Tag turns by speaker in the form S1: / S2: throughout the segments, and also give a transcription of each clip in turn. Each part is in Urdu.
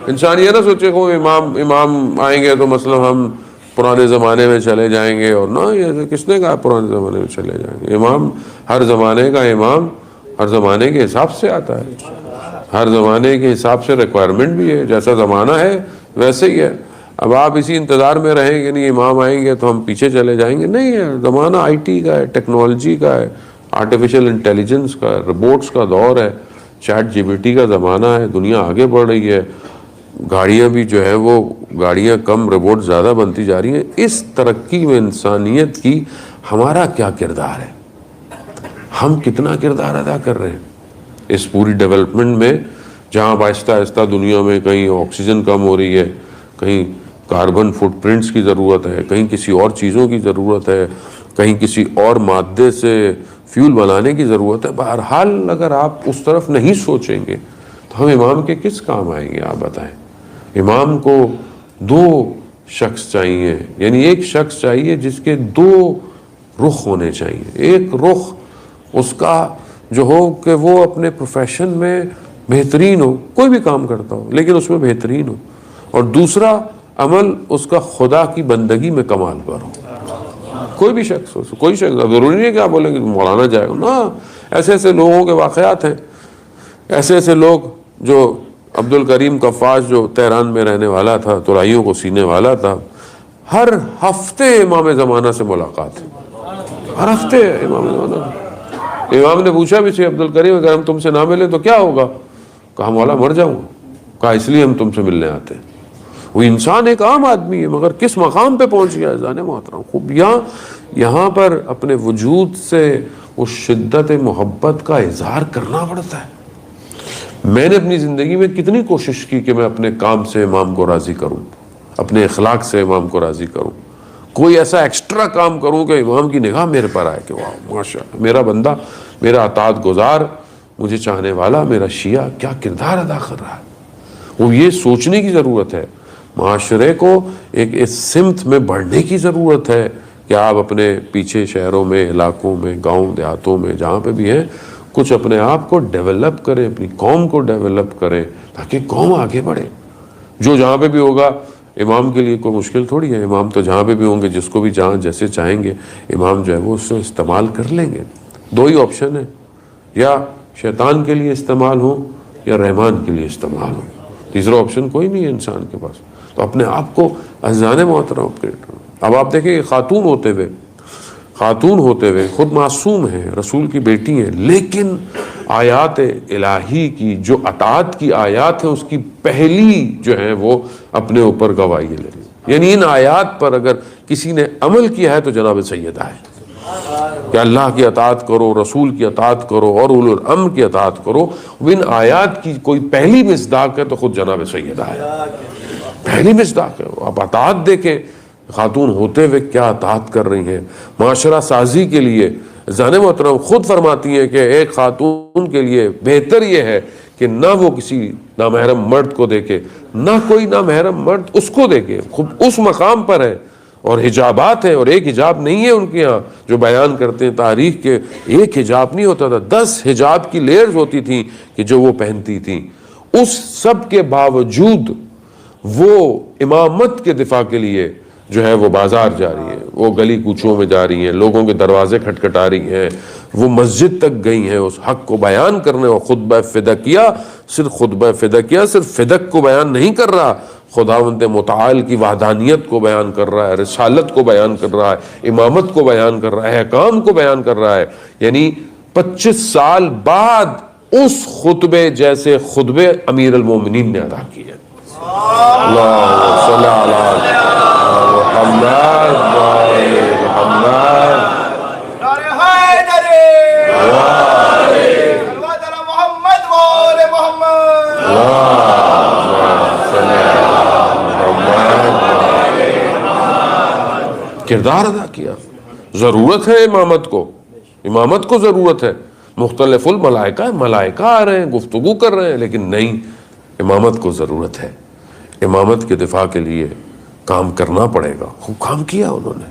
S1: انسان یہ نہ سوچے کہ امام آئیں گے تو مثلا ہم پرانے زمانے میں چلے جائیں گے، اور نہ، یہ کس نے کہا پرانے زمانے میں چلے جائیں گے؟ امام، ہر زمانے کا امام ہر زمانے کے حساب سے آتا ہے، ہر زمانے کے حساب سے ریکوائرمنٹ بھی ہے، جیسا زمانہ ہے ویسے ہی ہے۔ اب آپ اسی انتظار میں رہیں گے نہیں امام آئیں گے تو ہم پیچھے چلے جائیں گے، نہیں ہے، زمانہ آئی ٹی کا ہے، ٹیکنالوجی کا ہے، آرٹیفیشل انٹیلیجنس کا ہے، روبوٹس کا دور ہے، چیٹ جی پی ٹی کا زمانہ ہے، دنیا آگے بڑھ رہی ہے، گاڑیاں بھی جو ہے وہ گاڑیاں کم، روبوٹ زیادہ بنتی جا رہی ہیں۔ اس ترقی میں انسانیت کی ہمارا کیا کردار ہے؟ ہم کتنا کردار ادا کر رہے ہیں اس پوری ڈیولپمنٹ میں، جہاں آہستہ آہستہ دنیا میں کہیں آکسیجن کم ہو رہی ہے، کہیں کاربن فٹ پرنٹس کی ضرورت ہے، کہیں کسی اور چیزوں کی ضرورت ہے، کہیں کسی اور مادے سے فیول بنانے کی ضرورت ہے۔ بہرحال اگر آپ اس طرف نہیں سوچیں گے تو ہم امام کے کس کام آئیں گے؟ آپ بتائیں۔ امام کو دو شخص چاہیے، یعنی ایک شخص چاہیے جس کے دو رخ ہونے چاہیے۔ ایک رخ اس کا جو ہو کہ وہ اپنے پروفیشن میں بہترین ہو، کوئی بھی کام کرتا ہو لیکن اس میں بہترین ہو، اور دوسرا عمل اس کا خدا کی بندگی میں کمال پر ہو۔ کوئی بھی شخص ہو، کوئی شخص، ضروری نہیں ہے کہ آپ بولیں کہ مولانا جائے گا، نا، ایسے ایسے لوگوں کے واقعات ہیں، ایسے ایسے لوگ، جو عبد الکریم کفاش جو تہران میں رہنے والا تھا، ترائیوں کو سینے والا تھا، ہر ہفتے امام زمانہ سے ملاقات ہے، ہر ہفتے امام زمانہ۔ امام نے پوچھا بھی سے عبد الکریم اگر ہم تم سے نہ ملیں تو کیا ہوگا؟ کہا مولا مر جاؤں گا۔ کہا اس لیے ہم تم سے ملنے آتے ہیں۔ وہ انسان ایک عام آدمی ہے مگر کس مقام پہ پہنچ گیا ہے، جانے محترم۔ خوب یہاں پر اپنے وجود سے اس شدت محبت کا اظہار کرنا پڑتا ہے۔ میں نے اپنی زندگی میں کتنی کوشش کی کہ میں اپنے کام سے امام کو راضی کروں، اپنے اخلاق سے امام کو راضی کروں، کوئی ایسا ایکسٹرا کام کروں کہ امام کی نگاہ میرے پر آئے کہ واہ ماشاءاللہ، میرا بندہ، میرا اطاعت گزار، مجھے چاہنے والا، میرا شیعہ کیا کردار ادا کر رہا ہے۔ وہ یہ سوچنے کی ضرورت ہے، معاشرے کو ایک اس سمت میں بڑھنے کی ضرورت ہے کہ آپ اپنے پیچھے شہروں میں، علاقوں میں، گاؤں دیہاتوں میں، جہاں پہ بھی ہیں، کچھ اپنے آپ کو ڈیولپ کریں، اپنی قوم کو ڈیولپ کریں تاکہ قوم آگے بڑھے۔ جو جہاں پہ بھی ہوگا، امام کے لیے کوئی مشکل تھوڑی ہے، امام تو جہاں پہ بھی ہوں گے، جس کو بھی جہاں جیسے چاہیں گے امام جو ہے وہ اس سے استعمال کر لیں گے۔ دو ہی آپشن ہے، یا شیطان کے لیے استعمال ہو یا رحمان کے لیے استعمال ہو، تیسرا آپشن کوئی نہیں ہے انسان کے پاس۔ تو اپنے آپ کو عزیزان محترم اپڈیٹ کرو۔ اب آپ دیکھیں خاتون ہوتے ہوئے خود معصوم ہیں، رسول کی بیٹی ہیں، لیکن آیات الہی کی جو اطاعت کی آیات ہیں اس کی پہلی جو ہے وہ اپنے اوپر گواہی لے رہی ہے۔ یعنی ان آیات پر اگر کسی نے عمل کیا ہے تو جناب سیدہ ہے کہ اللہ کی اطاعت کرو، رسول کی اطاعت کرو اور اولو الامر کی اطاعت کرو۔ ان آیات کی کوئی پہلی مصداق ہے تو خود جناب سیدہ ہے، پہلی مصداق ہے۔ آپ اطاعت دیکھیں خاتون ہوتے ہوئے کیا اطاعت کر رہی ہیں، معاشرہ سازی کے لیے۔ زان محترم خود فرماتی ہیں کہ ایک خاتون کے لیے بہتر یہ ہے کہ نہ وہ کسی نامحرم مرد کو دیکھے، نہ کوئی نامحرم مرد اس کو دیکھے، خود اس مقام پر ہے۔ اور حجابات ہیں، اور ایک حجاب نہیں ہے ان کے ہاں، جو بیان کرتے ہیں تاریخ کے، ایک حجاب نہیں ہوتا تھا، 10 حجاب کی لیئرز ہوتی تھیں کہ جو وہ پہنتی تھیں۔ اس سب کے باوجود وہ امامت کے دفاع کے لیے جو ہے وہ بازار جا رہی ہیں، وہ گلی کوچوں میں جا رہی ہیں، لوگوں کے دروازے کھٹکھٹا رہی ہیں، وہ مسجد تک گئی ہیں اس حق کو بیان کرنے۔ اور خطبہ فدقیہ، صرف فدق کو بیان نہیں کر رہا، خداوند متعال کی وحدانیت کو بیان کر رہا ہے، رسالت کو بیان کر رہا ہے، امامت کو بیان کر رہا ہے، احکام کو بیان کر رہا ہے۔ یعنی 25 سال بعد اس خطبے جیسے خطبے امیر المومنین نے ادا کیے۔ اللہم صلی علی محمد وآل محمد۔ کردار ادا کیا۔ ضرورت ہے امامت کو ضرورت ہے۔ مختلف الملائکہ، ملائکہ آ رہے ہیں، گفتگو کر رہے ہیں، لیکن نہیں، امامت کو ضرورت ہے۔ امامت کے دفاع کے لیے کام کرنا پڑے گا۔ خوب کام کیا انہوں نے۔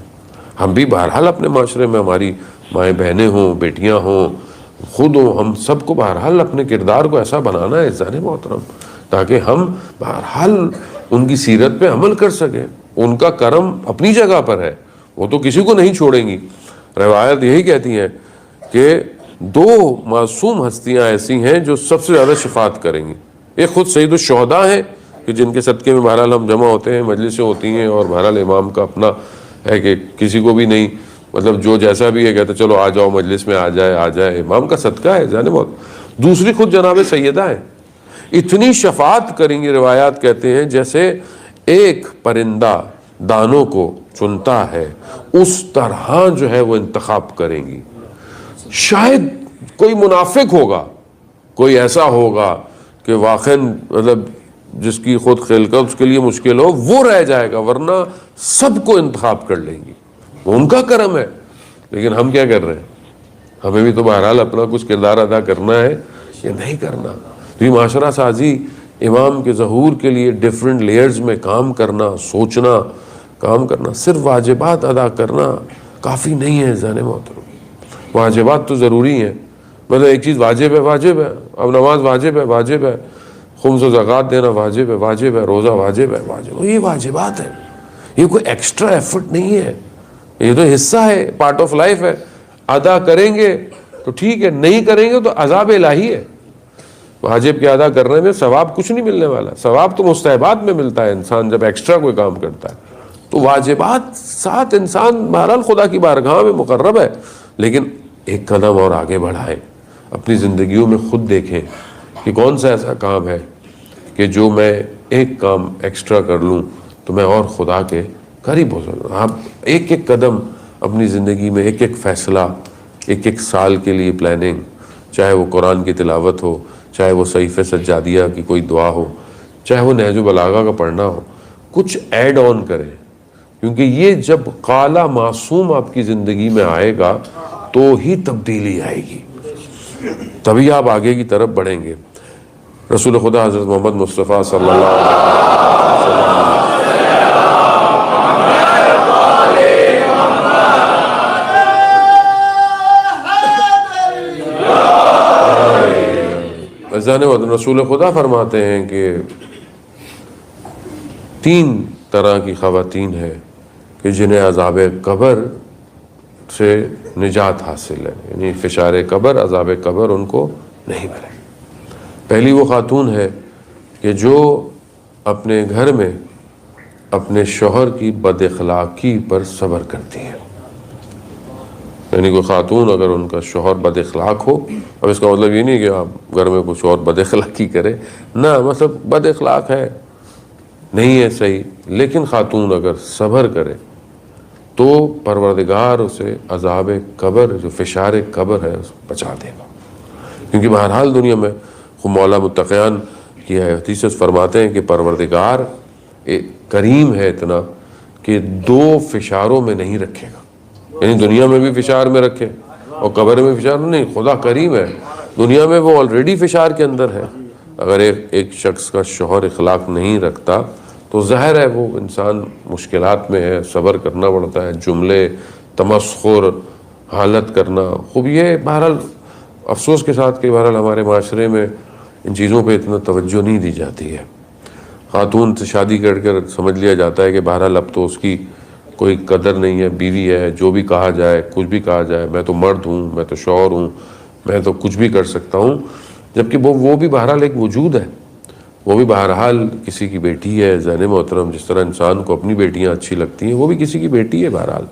S1: ہم بھی بہرحال اپنے معاشرے میں، ہماری مائیں بہنیں ہوں، بیٹیاں ہوں، خود ہوں، ہم سب کو بہرحال اپنے کردار کو ایسا بنانا ہے عزیزان محترم تاکہ ہم بہرحال ان کی سیرت پہ عمل کر سکیں. ان کا کرم اپنی جگہ پر ہے, وہ تو کسی کو نہیں چھوڑیں گی. روایت یہی کہتی ہیں کہ 2 معصوم ہستیاں ایسی ہیں جو سب سے زیادہ شفاعت کریں گی. ایک خود سید الشہداء ہیں کہ جن کے صدقے میں بہرحال ہم جمع ہوتے ہیں, مجلسیں ہوتی ہیں, اور بہرحال امام کا اپنا ہے کہ کسی کو بھی نہیں, مطلب جو جیسا بھی ہے کہتے چلو آ جاؤ مجلس میں, آ جائے, امام کا صدقہ ہے جانے بہت. دوسری خود جناب سیدہ ہیں, اتنی شفاعت کریں گی. روایات کہتے ہیں جیسے ایک پرندہ دانوں کو چنتا ہے اس طرح جو ہے وہ انتخاب کریں گی. شاید کوئی منافق ہوگا, کوئی ایسا ہوگا کہ واقعاً مطلب جس کی خود خلقت اس کے لیے مشکل ہو, وہ رہ جائے گا, ورنہ سب کو انتخاب کر لیں گی. ان کا کرم ہے. لیکن ہم کیا کر رہے ہیں؟ ہمیں بھی تو بہرحال اپنا کچھ کردار ادا کرنا ہے یا نہیں کرنا. تو یہ معاشرہ سازی, امام کے ظہور کے لیے ڈیفرنٹ لیئرز میں کام کرنا, سوچنا, کام کرنا. صرف واجبات ادا کرنا کافی نہیں ہے ذہن محترم. واجبات تو ضروری ہیں, مطلب ایک چیز واجب ہے, اب نماز واجب ہے, خمس و زکوٰۃ دینا واجب ہے, روزہ واجب ہے. یہ واجبات ہیں, یہ کوئی ایکسٹرا ایفرٹ نہیں ہے, یہ تو حصہ ہے, پارٹ آف لائف ہے. ادا کریں گے تو ٹھیک ہے, نہیں کریں گے تو عذاب الہی ہے. واجب کے ادا کرنے میں ثواب کچھ نہیں ملنے والا, ثواب تو مستحبات میں ملتا ہے انسان جب ایکسٹرا کوئی کام کرتا ہے. تو واجبات ساتھ انسان بہرحال خدا کی بارگاہ میں مقرب ہے, لیکن ایک قدم اور آگے بڑھائیں, اپنی زندگیوں میں خود دیکھیں کہ کون سا ایسا کام ہے کہ جو میں ایک کام ایکسٹرا کر لوں تو میں اور خدا کے قریب ہو سکوں. آپ ایک ایک قدم اپنی زندگی میں, ایک ایک فیصلہ, ایک ایک سال کے لیے پلاننگ, چاہے وہ قرآن کی تلاوت ہو, چاہے وہ صحیفہ سجادیہ کی کوئی دعا ہو, چاہے وہ نہج البلاغہ کا پڑھنا ہو, کچھ ایڈ آن کریں. کیونکہ یہ جب قالا معصوم آپ کی زندگی میں آئے گا تو ہی تبدیلی آئے گی, تبھی آپ آگے کی طرف بڑھیں گے. رسول خدا حضرت محمد مصطفیٰ صلی اللہ علیہ وسلم, رسول خدا فرماتے ہیں کہ 3 طرح کی خواتین ہیں کہ جنہیں عذاب قبر سے نجات حاصل ہے, یعنی فشار قبر, عذاب قبر ان کو نہیں ملے. پہلی وہ خاتون ہے کہ جو اپنے گھر میں اپنے شوہر کی بد اخلاقی پر صبر کرتی ہے. یعنی کوئی خاتون اگر ان کا شوہر بد اخلاق ہو, اب اس کا مطلب یہ نہیں کہ آپ گھر میں کوئی شوہر بد اخلاقی کرے, نہ, مطلب بد اخلاق ہے, نہیں ہے صحیح, لیکن خاتون اگر صبر کرے تو پروردگار اسے عذاب قبر, جو فشار قبر ہے, اس بچا دے گا. کیونکہ بہرحال دنیا میں مولا متقیان کی حدیث فرماتے ہیں کہ پروردگار کریم ہے اتنا کہ 2 فشاروں میں نہیں رکھے گا, یعنی دنیا میں بھی فشار میں رکھے اور قبر میں فشار نہیں. خدا کریم ہے, دنیا میں وہ آلریڈی فشار کے اندر ہے. اگر ایک شخص کا شوہر اخلاق نہیں رکھتا تو ظاہر ہے وہ انسان مشکلات میں ہے, صبر کرنا پڑتا ہے, جملے, تمسخر, حالت کرنا. خوب یہ بہرحال افسوس کے ساتھ کہ بہرحال ہمارے معاشرے میں ان چیزوں پہ اتنا توجہ نہیں دی جاتی ہے. خاتون سے شادی کر سمجھ لیا جاتا ہے کہ بہرحال اب تو اس کی کوئی قدر نہیں ہے, بیوی ہے, جو بھی کہا جائے, کچھ بھی کہا جائے, میں تو مرد ہوں, میں تو شوہر ہوں, میں تو کچھ بھی کر سکتا ہوں. جبکہ وہ بھی بہرحال ایک وجود ہے, وہ بھی بہرحال کسی کی بیٹی ہے. ذہن محترم, جس طرح انسان کو اپنی بیٹیاں اچھی لگتی ہیں, وہ بھی کسی کی بیٹی ہے. بہرحال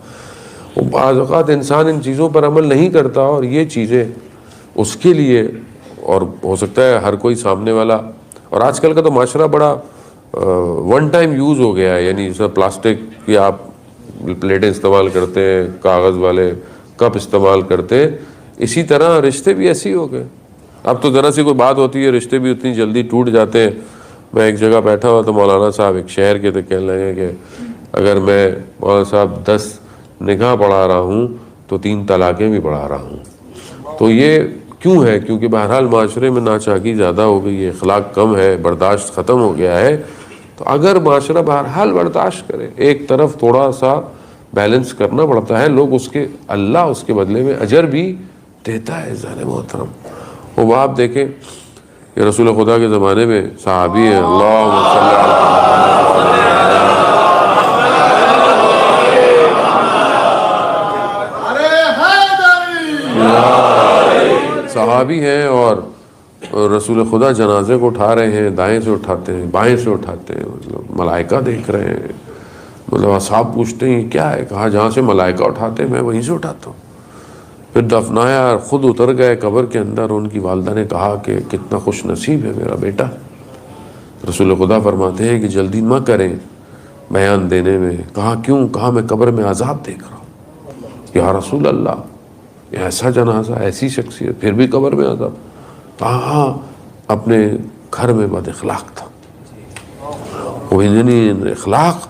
S1: بعض اوقات انسان ان چیزوں پر عمل نہیں کرتا, اور یہ چیزیں اس کے لیے, اور ہو سکتا ہے ہر کوئی سامنے والا, اور آج کل کا تو معاشرہ بڑا ون ٹائم یوز ہو گیا ہے, یعنی جیسا پلاسٹک کی آپ پلیٹیں استعمال کرتے ہیں, کاغذ والے کپ استعمال کرتے ہیں, اسی طرح رشتے بھی ایسے ہی ہو گئے. اب تو ذرا سی کوئی بات ہوتی ہے, رشتے بھی اتنی جلدی ٹوٹ جاتے ہیں. میں ایک جگہ بیٹھا ہوا تو مولانا صاحب ایک شہر کے تھے, کہنے لگے کہ اگر میں مولانا صاحب 10 نکاح پڑھا رہا ہوں تو 3 طلاقیں بھی پڑھا رہا ہوں. تو یہ کیوں ہے؟ کیونکہ بہرحال معاشرے میں ناچاکی زیادہ ہو گئی ہے, اخلاق کم ہے, برداشت ختم ہو گیا ہے. تو اگر معاشرہ بہرحال برداشت کرے, ایک طرف تھوڑا سا بیلنس کرنا پڑتا ہے, لوگ اس کے, اللہ اس کے بدلے میں اجر بھی دیتا ہے. ذہن محترم, وہ آپ دیکھیں یہ رسول خدا کے زمانے میں صحابی ہیں. اللہم صلی اللہ. صحابی ہیں اور رسول خدا جنازے کو اٹھا رہے ہیں، دائیں سے اٹھاتے ہیں، بائیں سے اٹھاتے ہیں، مطلب ملائکہ دیکھ رہے ہیں. مطلب اصحاب پوچھتے ہیں کیا ہے؟ کہا جہاں سے ملائکہ اٹھاتے ہیں میں وہیں سے اٹھاتا ہوں. پھر دفنایا اور خود اتر گئے قبر کے اندر. ان کی والدہ نے کہا کہ کتنا خوش نصیب ہے میرا بیٹا. رسول خدا فرماتے ہیں کہ جلدی نہ کریں بیان دینے میں. کہا کیوں؟ کہا میں قبر میں عذاب دیکھ رہا ہوں. یا رسول اللہ، یہ ایسا جنازہ، ایسی شخصیت، پھر بھی قبر میں عذاب؟ کہا ہاں، اپنے گھر میں بد اخلاق تھا. وہ اخلاق،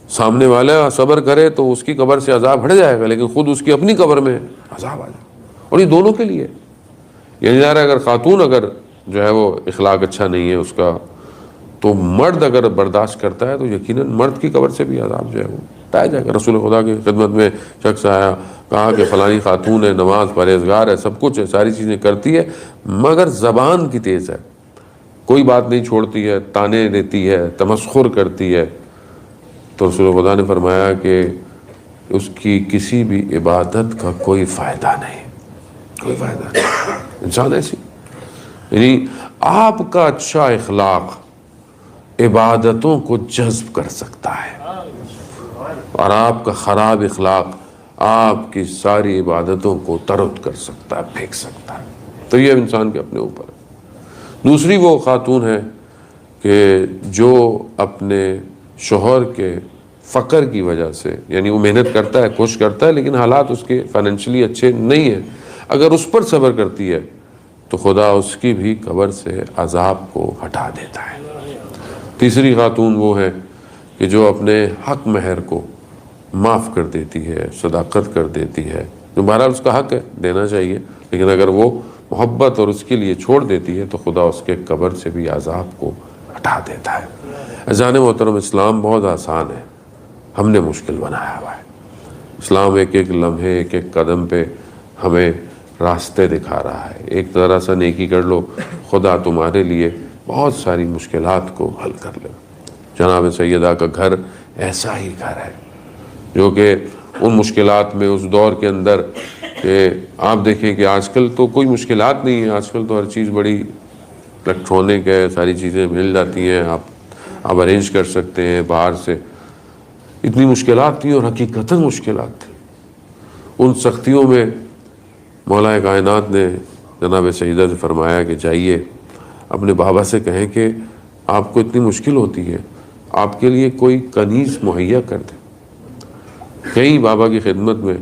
S1: سامنے والا صبر کرے تو اس کی قبر سے عذاب ہٹ جائے گا، لیکن خود اس کی اپنی قبر میں عذاب آ جائے. اور یہ دونوں کے لیے، یعنی ظاہر ہے اگر خاتون اگر جو ہے وہ اخلاق اچھا نہیں ہے اس کا، تو مرد اگر برداشت کرتا ہے تو یقیناً مرد کی قبر سے بھی عذاب جو ہے وہ پایا جائے گا. رسول خدا کی خدمت میں شخص آیا، کہا کہ فلانی خاتون ہے، نماز پرہیزگار ہے، سب کچھ ہے، ساری چیزیں کرتی ہے، مگر زبان کی تیز ہے، کوئی بات نہیں چھوڑتی ہے، تانے دیتی ہے، تمسخر کرتی ہے. تو رسول خدا نے فرمایا کہ اس کی کسی بھی عبادت کا کوئی فائدہ نہیں، کوئی فائدہ نہیں. انسان ایسی، یعنی آپ کا اچھا اخلاق عبادتوں کو جذب کر سکتا ہے، اور آپ کا خراب اخلاق آپ کی ساری عبادتوں کو ترد کر سکتا ہے، پھینک سکتا ہے. تو یہ انسان کے اپنے اوپر ہے. دوسری وہ خاتون ہے کہ جو اپنے شوہر کے فقر کی وجہ سے، یعنی وہ محنت کرتا ہے، کوشش کرتا ہے، لیکن حالات اس کے فائنینشلی اچھے نہیں ہیں، اگر اس پر صبر کرتی ہے تو خدا اس کی بھی قبر سے عذاب کو ہٹا دیتا ہے. تیسری خاتون وہ ہے کہ جو اپنے حق مہر کو معاف کر دیتی ہے، صداقت کر دیتی ہے، جو بہرحال اس کا حق ہے، دینا چاہیے، لیکن اگر وہ محبت اور اس کے لیے چھوڑ دیتی ہے تو خدا اس کے قبر سے بھی عذاب کو ہٹا دیتا ہے. عزیزان محترم، اسلام بہت آسان ہے، ہم نے مشکل بنایا ہوا ہے. اسلام ایک ایک لمحے، ایک ایک قدم پہ ہمیں راستے دکھا رہا ہے. ایک ذرا سا نیکی کر لو، خدا تمہارے لیے بہت ساری مشکلات کو حل کر لے. جناب سیدہ کا گھر ایسا ہی گھر ہے جو کہ ان مشکلات میں، اس دور کے اندر کہ آپ دیکھیں کہ آج کل تو کوئی مشکلات نہیں ہے، آج کل تو ہر چیز بڑی الیکٹرانک ہے، ساری چیزیں مل جاتی ہیں، آپ ارینج کر سکتے ہیں باہر سے. اتنی مشکلات تھیں اور حقیقتاً مشکلات تھیں. ان سختیوں میں مولا کائنات نے جناب سیدہ سے فرمایا کہ جائیے اپنے بابا سے کہیں کہ آپ کو اتنی مشکل ہوتی ہے، آپ کے لیے کوئی کنیز مہیا کر دے. کہیں بابا کی خدمت میں،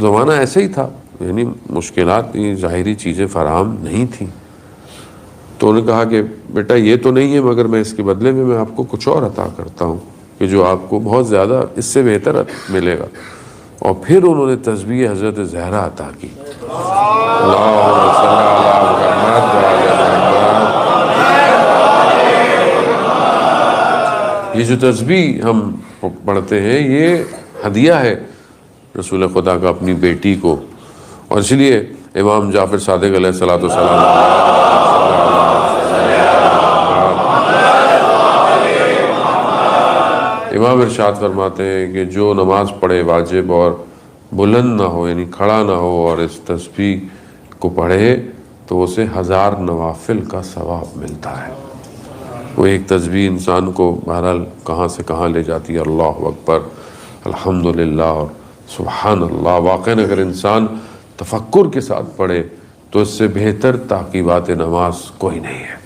S1: زمانہ ایسے ہی تھا، یعنی مشکلات، ظاہری چیزیں فراہم نہیں تھیں. تو انہوں نے کہا کہ بیٹا یہ تو نہیں ہے، مگر میں اس کے بدلے میں آپ کو کچھ اور عطا کرتا ہوں کہ جو آپ کو بہت زیادہ اس سے بہتر ملے گا. اور پھر انہوں نے تسبیح حضرت زہرا عطا کی. اللہم صلی علی محمد وعلی محمد. یہ جو تسبیح ہم پڑھتے ہیں یہ ہدیہ ہے رسول خدا کا اپنی بیٹی کو. اور اس لیے امام جعفر صادق علیہ السلام امام ارشاد فرماتے ہیں کہ جو نماز پڑھے واجب اور بلند نہ ہو، یعنی کھڑا نہ ہو، اور اس تسبیح کو پڑھے تو اسے 1000 نوافل کا ثواب ملتا ہے. وہ ایک تسبیح انسان کو بہرحال کہاں سے کہاں لے جاتی ہے. اللہ اکبر، الحمدللہ اور سبحان اللہ. واقعاً اگر انسان تفکر کے ساتھ پڑھے تو اس سے بہتر تعقیبات نماز کوئی نہیں ہے،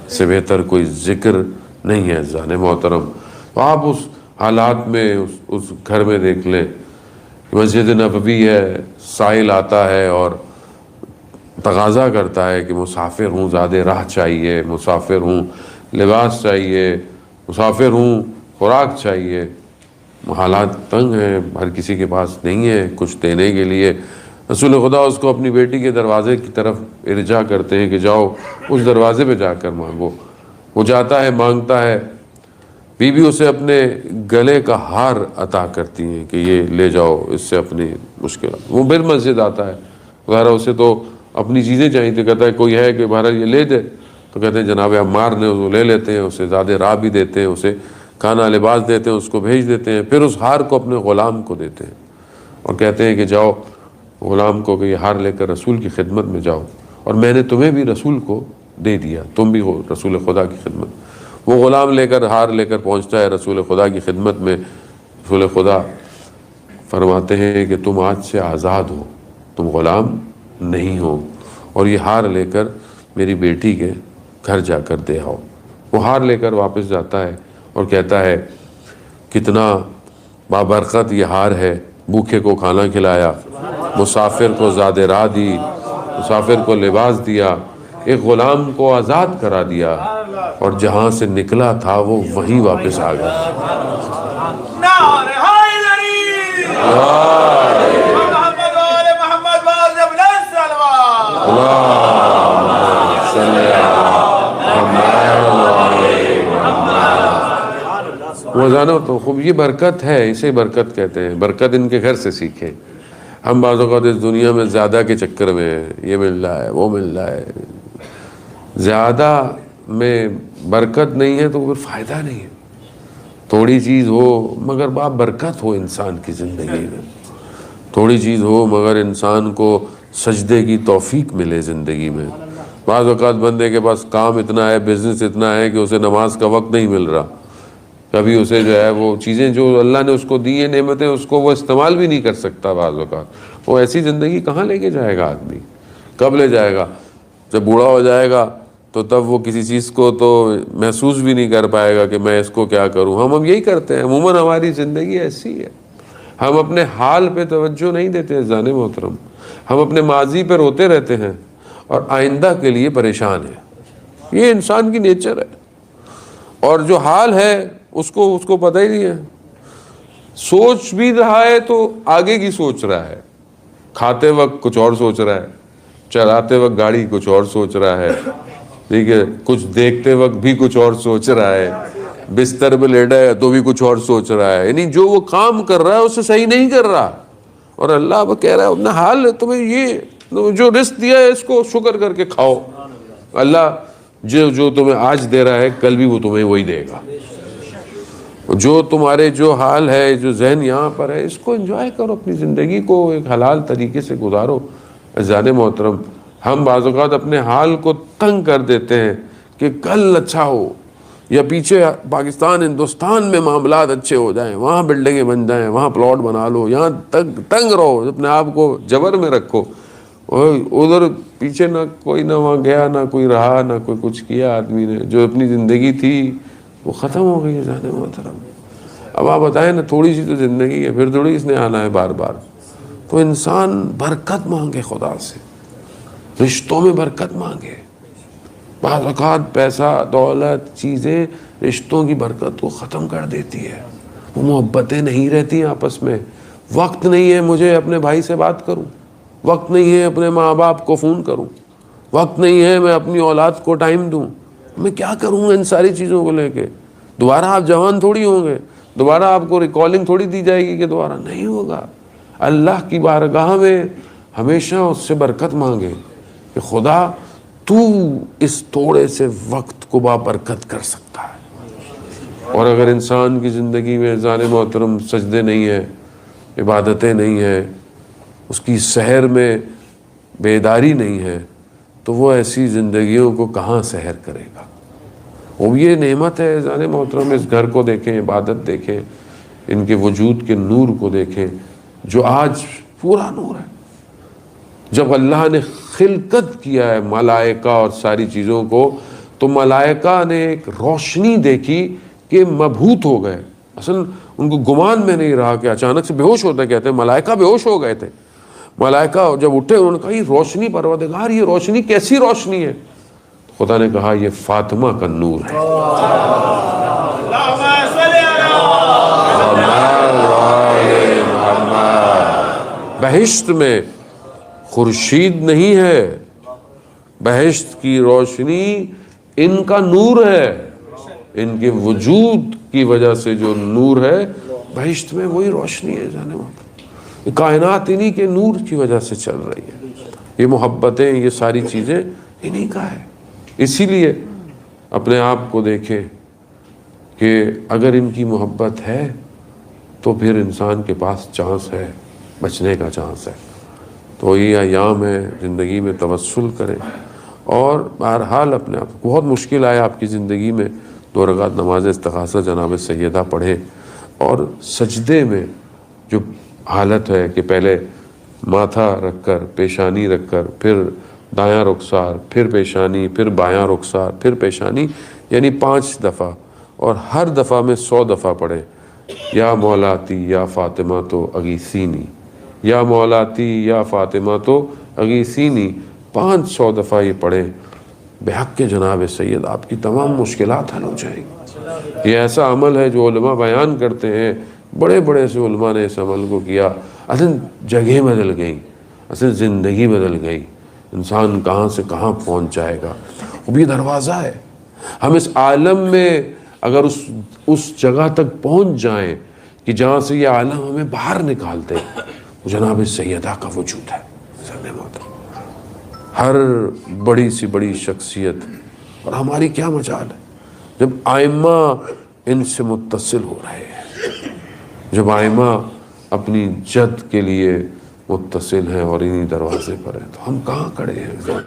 S1: اس سے بہتر کوئی ذکر نہیں ہے. عزیزان محترم، تو آپ اس حالات میں اس گھر میں دیکھ لیں، مسجد نبوی ہے، سائل آتا ہے اور تقاضا کرتا ہے کہ مسافر ہوں، زیادہ راہ چاہیے، مسافر ہوں، لباس چاہیے، مسافر ہوں، خوراک چاہیے. حالات تنگ ہیں، ہر کسی کے پاس نہیں ہے کچھ دینے کے لیے. رسول خدا اس کو اپنی بیٹی کے دروازے کی طرف ارجاع کرتے ہیں کہ جاؤ اس دروازے پہ جا کر مانگو. وہ جاتا ہے، مانگتا ہے. بی بی اسے اپنے گلے کا ہار عطا کرتی ہیں کہ یہ لے جاؤ، اس سے اپنی مشکلات. وہ بالمسجد آتا ہے، ظاہر اسے تو اپنی چیزیں چاہیے تو کہتا ہے کوئی ہے کہ بہرحال یہ لے دے، تو کہتے ہیں جناب عمار نے اس کو لے لیتے ہیں، اسے زیادہ راہ بھی دیتے ہیں، اسے کھانا لباس دیتے ہیں، اس کو بھیج دیتے ہیں، پھر اس ہار کو اپنے غلام کو دیتے ہیں اور کہتے ہیں کہ جاؤ غلام کو کہ یہ ہار لے کر رسول کی خدمت میں جاؤ، اور میں نے تمہیں بھی رسول کو دے دیا، تم بھی ہو رسول خدا کی خدمت۔ وہ غلام لے کر ہار لے کر پہنچتا ہے رسول خدا کی خدمت میں، رسول خدا فرماتے ہیں کہ تم آج سے آزاد ہو، تم غلام نہیں ہو، اور یہ ہار لے کر میری بیٹی کے گھر جا کر دے آؤ۔ وہ ہار لے کر واپس جاتا ہے اور کہتا ہے کتنا بابرکت یہ ہار ہے، بھوکے کو کھانا کھلایا، مسافر کو زاد راہ دی، مسافر کو لباس دیا، ایک غلام کو آزاد کرا دیا، اور جہاں سے نکلا تھا وہ وہیں واپس آ گیا۔ وہ جانو تو خوب یہ برکت ہے، اسے برکت کہتے ہیں، برکت ان کے گھر سے سیکھیں۔ ہم بعض اوقات اس دنیا میں زیادہ کے چکر میں ہیں، یہ مل رہا ہے وہ مل رہا ہے، زیادہ میں برکت نہیں ہے تو پھر فائدہ نہیں ہے۔ تھوڑی چیز ہو مگر برکت ہو انسان کی زندگی میں، تھوڑی چیز ہو مگر انسان کو سجدے کی توفیق ملے زندگی میں۔ بعض اوقات بندے کے پاس کام اتنا ہے، بزنس اتنا ہے کہ اسے نماز کا وقت نہیں مل رہا، کبھی اسے جو ہے وہ چیزیں جو اللہ نے اس کو دی ہیں نعمتیں، اس کو وہ استعمال بھی نہیں کر سکتا۔ بعض اوقات وہ ایسی زندگی کہاں لے کے جائے گا آدمی، کب لے جائے گا؟ جب بوڑھا ہو جائے گا تو تب وہ کسی چیز کو تو محسوس بھی نہیں کر پائے گا کہ میں اس کو کیا کروں۔ ہم یہی کرتے ہیں، عموماً ہماری زندگی ایسی ہے، ہم اپنے حال پہ توجہ نہیں دیتے جان محترم، ہم اپنے ماضی پہ روتے رہتے ہیں اور آئندہ کے لیے پریشان ہیں۔ یہ انسان کی نیچر ہے، اور جو حال ہے اس کو پتہ ہی نہیں ہے، سوچ بھی رہا ہے تو آگے کی سوچ رہا ہے، کھاتے وقت کچھ اور سوچ رہا ہے، چلاتے وقت گاڑی کچھ اور سوچ رہا ہے، ٹھیک ہے، کچھ دیکھتے وقت بھی کچھ اور سوچ رہا ہے، بستر پہ لیٹا ہے تو بھی کچھ اور سوچ رہا ہے، یعنی جو وہ کام کر رہا ہے اسے صحیح نہیں کر رہا۔ اور اللہ اب کہہ رہا ہے اپنا حال تمہیں یہ جو رزق دیا ہے اس کو شکر کر کے کھاؤ، اللہ جو تمہیں آج دے رہا ہے کل بھی وہ تمہیں وہی دے گا۔ جو تمہارے جو حال ہے، جو ذہن یہاں پر ہے، اس کو انجوائے کرو، اپنی زندگی کو ایک حلال طریقے سے گزارو۔ عزیزان محترم، ہم بعض اوقات اپنے حال کو تنگ کر دیتے ہیں کہ کل اچھا ہو، یا پیچھے پاکستان ہندوستان میں معاملات اچھے ہو جائیں، وہاں بلڈنگیں بن جائیں، وہاں پلاٹ بنا لو، یہاں تنگ رہو، اپنے آپ کو جبر میں رکھو، ادھر پیچھے نہ کوئی نہ وہاں گیا، نہ کوئی رہا، نہ کوئی کچھ کیا۔ آدمی نے جو اپنی زندگی تھی وہ ختم ہو گئی ہے جانے محترم۔ اب آپ بتائیں نا، تھوڑی سی تو زندگی ہے، پھر تھوڑی اس نے آنا ہے بار بار۔ تو انسان برکت مانگے خدا سے، رشتوں میں برکت مانگے۔ بعض اوقات پیسہ دولت چیزیں رشتوں کی برکت کو ختم کر دیتی ہے، وہ محبتیں نہیں رہتی آپس میں، وقت نہیں ہے مجھے اپنے بھائی سے بات کروں، وقت نہیں ہے اپنے ماں باپ کو فون کروں، وقت نہیں ہے میں اپنی اولاد کو ٹائم دوں، میں کیا کروں ان ساری چیزوں کو لے کے؟ دوبارہ آپ جوان تھوڑی ہوں گے، دوبارہ آپ کو ریکالنگ تھوڑی دی جائے گی کہ دوبارہ نہیں ہوگا۔ اللہ کی بارگاہ میں ہمیشہ اس سے برکت مانگے کہ خدا تو اس تھوڑے سے وقت کو بابرکت کر سکتا ہے۔ اور اگر انسان کی زندگی میں عزیزان محترم سجدے نہیں ہیں، عبادتیں نہیں ہیں، اس کی سحر میں بیداری نہیں ہے، تو وہ ایسی زندگیوں کو کہاں سحر کرے گا؟ وہ یہ نعمت ہے عزیزان محترم، اس گھر کو دیکھیں، عبادت دیکھیں، ان کے وجود کے نور کو دیکھیں جو آج پورا نور ہے۔ جب اللہ نے خلقت کیا ہے ملائکہ اور ساری چیزوں کو، تو ملائکہ نے ایک روشنی دیکھی کہ مبہوت ہو گئے، اصل ان کو گمان میں نہیں رہا کہ اچانک سے بے ہوش ہوتا، کہتے ہیں ملائکہ بے ہوش ہو گئے تھے۔ ملائکہ جب اٹھے انہوں نے کہا یہ روشنی پروردگار، یہ روشنی کیسی روشنی ہے؟ خدا نے کہا یہ فاطمہ کا نور ہے۔ بہشت میں خورشید نہیں ہے، بہشت کی روشنی ان کا نور ہے، ان کے وجود کی وجہ سے جو نور ہے بہشت میں وہی روشنی ہے جانے والا، کائنات انہی کے نور کی وجہ سے چل رہی ہے۔ یہ محبتیں، یہ ساری چیزیں انہی کا ہے. اسی لیے اپنے آپ کو دیکھیں کہ اگر ان کی محبت ہے تو پھر انسان کے پاس چانس ہے، بچنے کا چانس ہے. تو یہ ایام ہے، زندگی میں توسل کریں اور بہرحال اپنے آپ بہت مشکل آئے آپ کی زندگی میں 2 رکعت نماز استخاصہ جناب سیدہ پڑھیں، اور سجدے میں جو حالت ہے کہ پہلے ماتھا رکھ کر، پیشانی رکھ کر، پھر دایاں رخسار، پھر پیشانی، پھر بایاں رخسار، پھر پیشانی، یعنی 5 دفعہ، اور ہر دفعہ میں 100 دفعہ پڑھیں یا مولاتی یا فاطمہ تو اغیثینی، یا مولاتی یا فاطمہ تو اغیثینی، 500 دفعہ یہ پڑھیں. بحق کے جناب سید آپ کی تمام مشکلات حل ہو جائیں گی. یہ ایسا عمل ہے جو علماء بیان کرتے ہیں، بڑے بڑے سے علماء نے اس عمل کو کیا. اصل جگہ بدل گئی، اصل زندگی بدل گئی. انسان کہاں سے کہاں پہنچ جائے گا. وہ بھی دروازہ ہے. ہم اس عالم میں اگر اس جگہ تک پہنچ جائیں کہ جہاں سے یہ عالم ہمیں باہر نکالتے، جناب سیدہ کا وجود ہے. ہر بڑی سی بڑی شخصیت، اور ہماری کیا مجال ہے جب آئمہ ان سے متصل ہو رہے ہیں، جب آئمہ اپنی جد کے لیے متصل ہیں اور انہی دروازے پر ہیں، تو ہم کہاں کھڑے ہیں؟